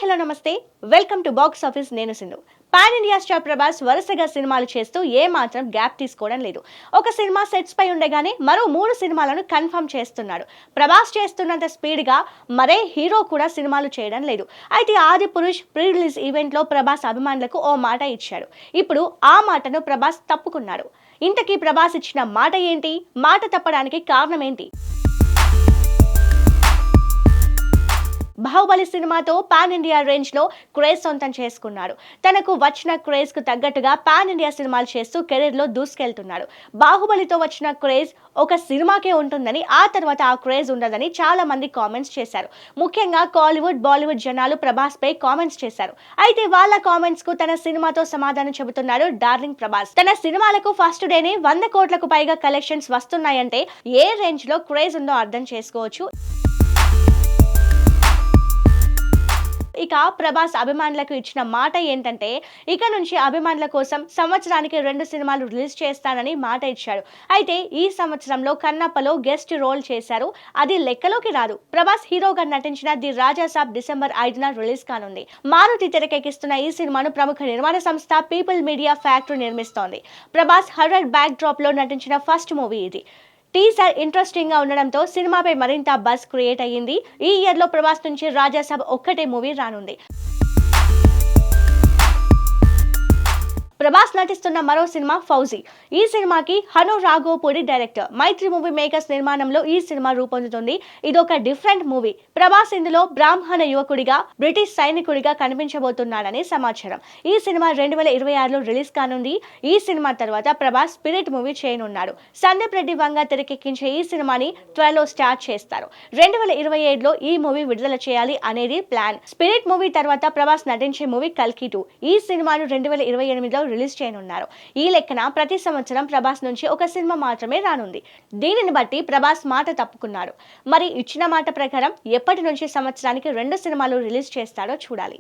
Hello నమస్తే, welcome to box office. నేను Sindhu. Pan India star Prabhas వరుసగా సినిమాలు చేస్తూ ఏ మాత్రం గ్యాప్ తీసుకోవడం లేదు. ఒక సినిమా సెట్స్ పై ఉండగానే మరో 3 సినిమాలను కన్ఫర్మ్ చేస్తున్నాడు. ప్రభాస్ చేస్తున్నంత స్పీడ్ గా మరే హీరో కూడా సినిమాలు చేయడం లేదు. అయితే ఆది పురుష్ ప్రీ రిలీజ్ ఈవెంట్ లో ప్రభాస్ అభిమానులకు ఓ మాట ఇచ్చాడు. ఇప్పుడు ఆ మాటను ప్రభాస్ తప్పుకున్నాడు. ఇంతకీ ప్రభాస్ ఇచ్చిన మాట ఏంటి? మాట తప్పడానికి కారణం ఏంటి? బాహుబలి సినిమాతో పాన్ ఇండియా రేంజ్ లో క్రేజ్ సొంతం చేసుకున్నాడు. తనకు వచ్చిన క్రేజ్ కు తగ్గట్టుగా పాన్ ఇండియా సినిమాలు చేస్తూ కెరీర్ లో దూసుకెళ్తున్నాడు. బాహుబలితో వచ్చిన క్రేజ్ ఒక సినిమాకే ఉంటుందని, ఆ తర్వాత ఆ క్రేజ్ ఉండదని చాలా మంది కామెంట్స్ చేశారు. ముఖ్యంగా కాలీవుడ్, బాలీవుడ్ జనాలు ప్రభాస్ పై కామెంట్స్ చేశారు. అయితే వాళ్ళ కామెంట్స్ కు తన సినిమాతో సమాధానం చెబుతున్నాడు డార్లింగ్ ప్రభాస్. తన సినిమాలకు ఫస్ట్ డేనే 100 కోట్లకు పైగా కలెక్షన్స్ వస్తున్నాయంటే ఏ రేంజ్ లో క్రేజ్ ఉందో అర్థం చేసుకోవచ్చు. ఇక ప్రభాస్ అభిమానులకు ఇచ్చిన మాట ఏంటంటే, ఇక నుంచి అభిమానుల కోసం సంవత్సరానికి 2 సినిమాలు రిలీజ్ చేస్తానని మాట ఇచ్చాడు. అయితే ఈ సంవత్సరంలో కన్నప్పలో గెస్ట్ రోల్ చేశారు. అది లెక్కలోకి రాదు. ప్రభాస్ హీరోగా నటించిన ది రాజా సాబ్ డిసెంబర్ 5న రిలీజ్ కానుంది. మారుతి తెరకెక్కిస్తున్న ఈ సినిమాను ప్రముఖ నిర్మాణ సంస్థ పీపుల్ మీడియా ఫ్యాక్టరీ నిర్మిస్తోంది. ప్రభాస్ హర్రర్ బ్యాక్ డ్రాప్ లో నటించిన ఫస్ట్ మూవీ ఇది. టీజర్ ఇంట్రెస్టింగ్ గా ఉండడంతో సినిమాపై మరింత బజ్ క్రియేట్ అయ్యింది. ఈ ఇయర్ లో ప్రభాస్ నుంచి రాజా సాబ్ ఒక్కటే మూవీ రానుంది. ప్రభాస్ నటిస్తున్న మరో సినిమా ఫౌజీ. ఈ సినిమాకి హను రాఘోపూడి డైరెక్టర్. మైత్రి మూవీ మేకర్స్ నిర్మాణంలో ఈ సినిమా రూపొందుతుంది. ఇదొక డిఫరెంట్ మూవీ. ప్రభాస్ ఇందులో బ్రాహ్మణ యువకుడిగా, బ్రిటిష్ సైనికుడిగా కనిపించబోతున్నాడని సమాచారం. ఈ సినిమా 2026లో రిలీజ్ కానుంది. ఈ సినిమా తర్వాత ప్రభాస్ స్పిరిట్ మూవీ చేయనున్నాడు. సందీప్ రెడ్డి వంగ తెరకెక్కించే ఈ సినిమాని త్వరలో స్టార్ట్ చేస్తారు. 2027లో ఈ మూవీ విడుదల చేయాలి అనేది ప్లాన్. స్పిరిట్ మూవీ తర్వాత ప్రభాస్ నటించే మూవీ కల్కి 2. ఈ సినిమాను 2028లో రిలీజ్ చేయనున్నారు. ఈ లెక్కన ప్రతి సంవత్సరం ప్రభాస్ నుంచి ఒక సినిమా మాత్రమే రానుంది. దీనిని బట్టి ప్రభాస్ మాట తప్పుకున్నాడు. మరి ఇచ్చిన మాట ప్రకారం ఎప్పటి నుంచి సంవత్సరానికి 2 సినిమాలు రిలీజ్ చేస్తాడో చూడాలి.